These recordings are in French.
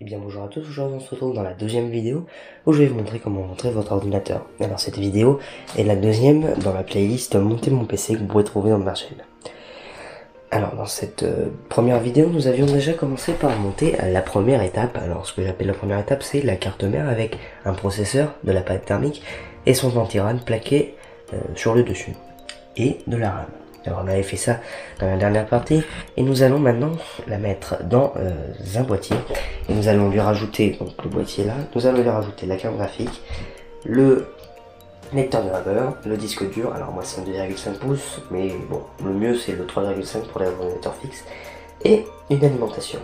Et bien bonjour à tous, aujourd'hui on se retrouve dans la deuxième vidéo où je vais vous montrer comment montrer votre ordinateur. Alors cette vidéo est la deuxième dans la playlist Monter mon PC que vous pouvez trouver dans ma chaîne. Alors dans cette première vidéo nous avions déjà commencé par monter la première étape. Alors ce que j'appelle la première étape c'est la carte mère avec un processeur, de la pâte thermique et son anti-RAM plaqué sur le dessus et de la RAM. Alors on avait fait ça dans la dernière partie et nous allons maintenant la mettre dans un boîtier et nous allons lui rajouter donc le boîtier là, nous allons lui rajouter la carte graphique, le lecteur de graveur, le disque dur. Alors moi c'est un 2,5 pouces mais bon le mieux c'est le 3,5 pour les ordinateurs fixes et une alimentation.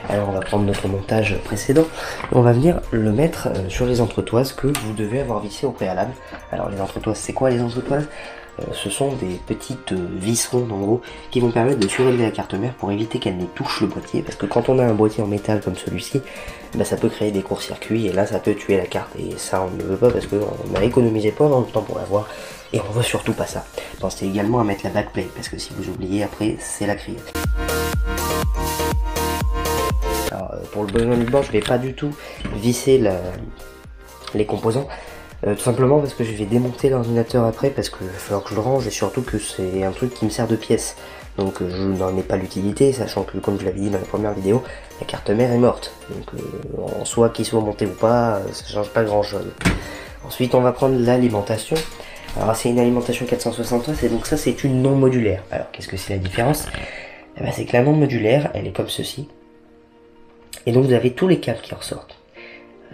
Alors on va prendre notre montage précédent et on va venir le mettre sur les entretoises que vous devez avoir vissées au préalable. Alors les entretoises, c'est quoi les entretoises? Ce sont des petites vis rondes en gros qui vont permettre de surélever la carte mère pour éviter qu'elle ne touche le boîtier, parce que quand on a un boîtier en métal comme celui-ci, bah, ça peut créer des courts-circuits et là ça peut tuer la carte et ça on ne veut pas parce qu'on a économisé pendant le temps pour l'avoir et on veut surtout pas ça. Pensez également à mettre la backplate parce que si vous oubliez après c'est la crise. Alors pour le besoin du bord je vais pas du tout visser les composants. Tout simplement parce que je vais démonter l'ordinateur après parce qu'il va falloir que je le range et surtout que c'est un truc qui me sert de pièce. Donc je n'en ai pas l'utilité, sachant que comme je l'avais dit dans la première vidéo, la carte mère est morte. Donc en soi qu'il soit monté ou pas, ça change pas grand chose. Ensuite on va prendre l'alimentation. Alors c'est une alimentation 460 watts et donc ça c'est une non modulaire. Alors qu'est-ce que c'est la différence? Eh ben, c'est que la non modulaire elle est comme ceci. Et donc vous avez tous les câbles qui ressortent.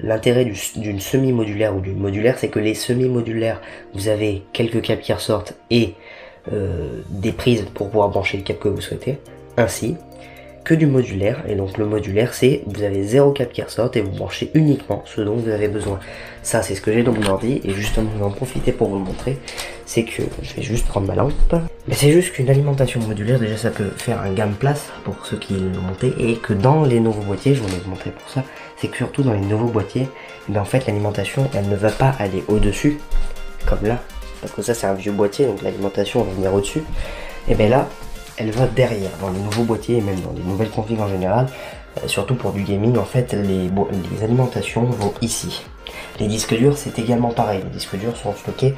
L'intérêt d'une semi-modulaire ou d'une modulaire, c'est que les semi-modulaires, vous avez quelques câbles qui ressortent et des prises pour pouvoir brancher le câble que vous souhaitez, ainsi que du modulaire. Et donc le modulaire, c'est vous avez 0 câble qui ressortent et vous branchez uniquement ce dont vous avez besoin. Ça, c'est ce que j'ai dans mon ordi et justement, je vais en profiter pour vous le montrer. C'est que je vais juste prendre ma lampe. Mais c'est juste qu'une alimentation modulaire, déjà, ça peut faire un gain de place pour ceux qui l'ont monté et que dans les nouveaux boîtiers, je vous ai montré pour ça, c'est que surtout dans les nouveaux boîtiers, ben en fait l'alimentation elle ne va pas aller au-dessus, comme là, parce que ça c'est un vieux boîtier, donc l'alimentation va venir au-dessus, et bien là, elle va derrière, dans les nouveaux boîtiers et même dans les nouvelles configs en général, surtout pour du gaming, en fait les alimentations vont ici. Les disques durs c'est également pareil, les disques durs sont stockés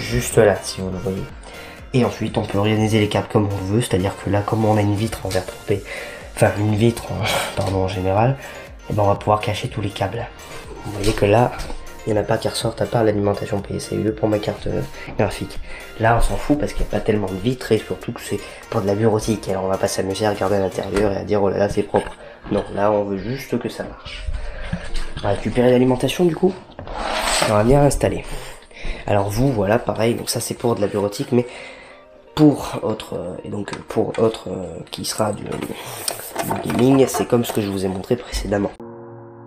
juste là, si vous le voyez. Et ensuite on peut organiser les câbles comme on veut, c'est-à-dire que là, comme on a une vitre en verre trempé, enfin une vitre en général, et ben on va pouvoir cacher tous les câbles. Vous voyez que là, il n'y en a pas qui ressortent à part l'alimentation PCIe pour ma carte graphique. Là, on s'en fout parce qu'il n'y a pas tellement de vitres et surtout que c'est pour de la bureautique. Alors on va pas s'amuser à regarder à l'intérieur et à dire oh là là c'est propre. Non, là on veut juste que ça marche. On va récupérer l'alimentation du coup. On va bien l'installer. Alors vous, voilà, pareil, donc ça c'est pour de la bureautique, mais pour autre, qui sera du gaming, c'est comme ce que je vous ai montré précédemment.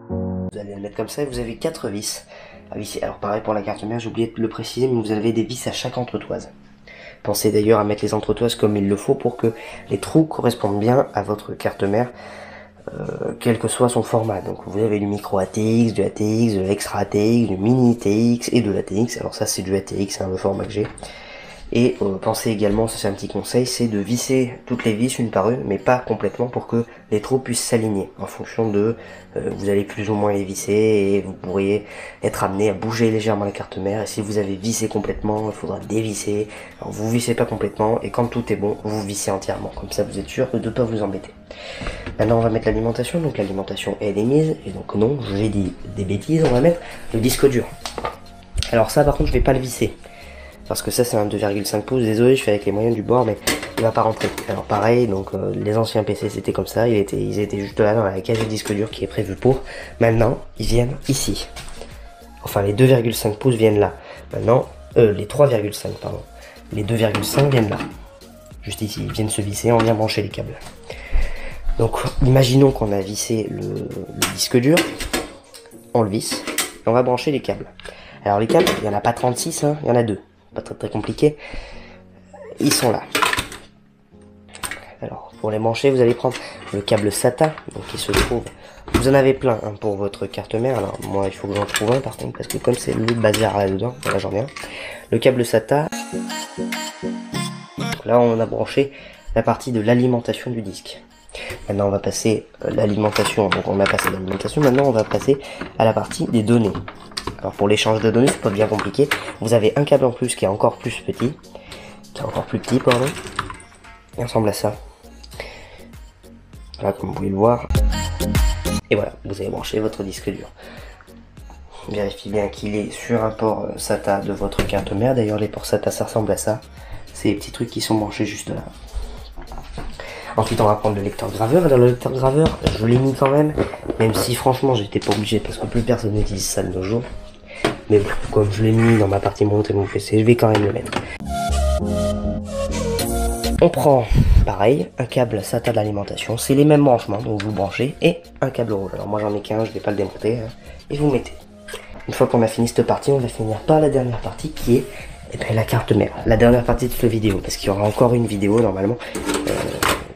Vous allez le mettre comme ça et vous avez 4 vis à visser. Alors pareil pour la carte mère, j'ai oublié de le préciser, mais vous avez des vis à chaque entretoise. Pensez d'ailleurs à mettre les entretoises comme il le faut pour que les trous correspondent bien à votre carte mère, quel que soit son format. Donc vous avez du micro ATX, du ATX, de l'extra ATX, du mini ATX et de l'ATX. Alors ça c'est du ATX, c'est le format que j'ai. Et pensez également, ça c'est un petit conseil, c'est de visser toutes les vis une par une, mais pas complètement pour que les trous puissent s'aligner en fonction de, vous allez plus ou moins les visser et vous pourriez être amené à bouger légèrement la carte mère. Et si vous avez vissé complètement, il faudra dévisser. Alors vous vissez pas complètement et quand tout est bon, vous vissez entièrement. Comme ça vous êtes sûr de ne pas vous embêter. Maintenant on va mettre l'alimentation, donc l'alimentation elle est mise, et donc non, j'ai dit des bêtises, on va mettre le disque dur. Alors ça par contre je vais pas le visser. Parce que ça c'est un 2,5 pouces, désolé je fais avec les moyens du bord mais il va pas rentrer. Alors pareil, donc les anciens PC c'était comme ça, ils étaient juste là dans la cage de disque dur qui est prévue pour. Maintenant ils viennent ici. Enfin les 2,5 pouces viennent là. Maintenant, les 3,5 pardon. Les 2,5 viennent là. Juste ici, ils viennent se visser, on vient brancher les câbles. Donc imaginons qu'on a vissé le disque dur, on le visse, et on va brancher les câbles. Alors les câbles, il n'y en a pas 36, hein, il y en a 2. Pas très compliqué, ils sont là. Alors pour les brancher vous allez prendre le câble SATA, donc il se trouve, vous en avez plein hein, pour votre carte mère. Alors moi il faut que j'en trouve un par contre parce que comme c'est le bazar là dedans, voilà j'en ai un. Le câble SATA, donc là on a branché la partie de l'alimentation du disque. Maintenant on va passer l'alimentation, donc on a passé l'alimentation, maintenant on va passer à la partie des données. Alors pour l'échange de données, c'est pas bien compliqué, vous avez un câble en plus qui est encore plus petit, pardon, il ressemble à ça. Voilà, comme vous pouvez le voir. Et voilà, vous avez branché votre disque dur. Vérifiez bien qu'il est sur un port SATA de votre carte mère. D'ailleurs, les ports SATA, ça ressemble à ça. C'est les petits trucs qui sont branchés juste là. Ensuite, on va prendre le lecteur graveur. Et dans le lecteur graveur, je l'ai mis quand même. Même si, franchement, j'étais pas obligé parce que plus personne n'utilise ça de nos jours. Mais bon, comme je l'ai mis dans ma partie montée de mon PC, je vais quand même le mettre. On prend, pareil, un câble SATA d'alimentation. C'est les mêmes branchements, donc vous branchez. Et un câble rouge. Alors moi, j'en ai qu'un, je vais pas le démonter. Hein, et vous mettez. Une fois qu'on a fini cette partie, on va finir par la dernière partie qui est la carte mère. La dernière partie de cette vidéo, parce qu'il y aura encore une vidéo normalement.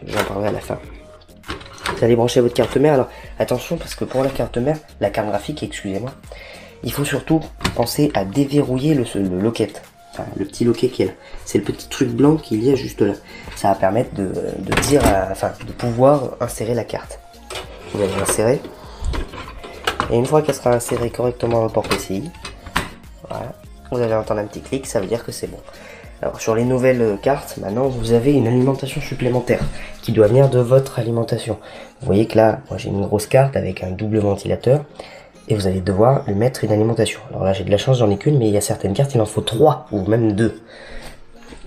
J'en parlerai à la fin. Vous allez brancher votre carte mère. Alors attention, parce que pour la carte mère, la carte graphique, excusez-moi, il faut surtout penser à déverrouiller le locket. Enfin, le petit loquet qui est là. C'est le petit truc blanc qu'il y a juste là. Ça va permettre de pouvoir insérer la carte. Vous allez l'insérer. Et une fois qu'elle sera insérée correctement dans le port PCI, voilà, vous allez entendre un petit clic, ça veut dire que c'est bon. Alors sur les nouvelles cartes, maintenant vous avez une alimentation supplémentaire qui doit venir de votre alimentation. Vous voyez que là, moi j'ai une grosse carte avec un double ventilateur et vous allez devoir lui mettre une alimentation. Alors là j'ai de la chance, j'en ai qu'une, mais il y a certaines cartes, il en faut 3 ou même 2.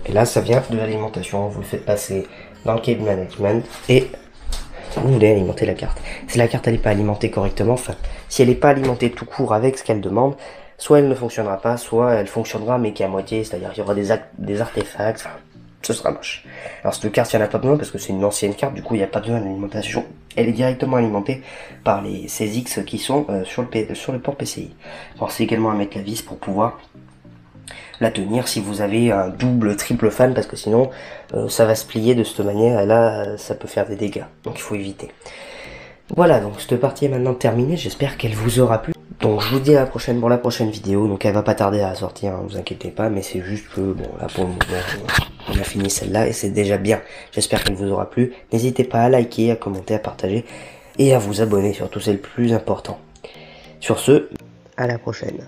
Et là ça vient de l'alimentation, vous le faites passer dans le cable management et vous voulez alimenter la carte. Si la carte elle n'est pas alimentée correctement, enfin, si elle n'est pas alimentée tout court avec ce qu'elle demande, soit elle ne fonctionnera pas, soit elle fonctionnera mais qu'à moitié, c'est-à-dire qu'il y aura des artefacts, enfin, ce sera moche. Alors cette carte, il n'y en a pas besoin parce que c'est une ancienne carte, du coup il n'y a pas besoin d'alimentation. Elle est directement alimentée par les 16X qui sont sur le port PCI. Pensez également à mettre la vis pour pouvoir la tenir si vous avez un double, triple fan, parce que sinon ça va se plier de cette manière et là ça peut faire des dégâts, donc il faut éviter. Voilà, donc cette partie est maintenant terminée, j'espère qu'elle vous aura plu. Donc je vous dis à la prochaine pour la prochaine vidéo, donc elle va pas tarder à sortir, hein, vous inquiétez pas, mais c'est juste que bon là pour le moment on a fini celle-là et c'est déjà bien. J'espère qu'elle vous aura plu. N'hésitez pas à liker, à commenter, à partager et à vous abonner, surtout c'est le plus important. Sur ce, à la prochaine.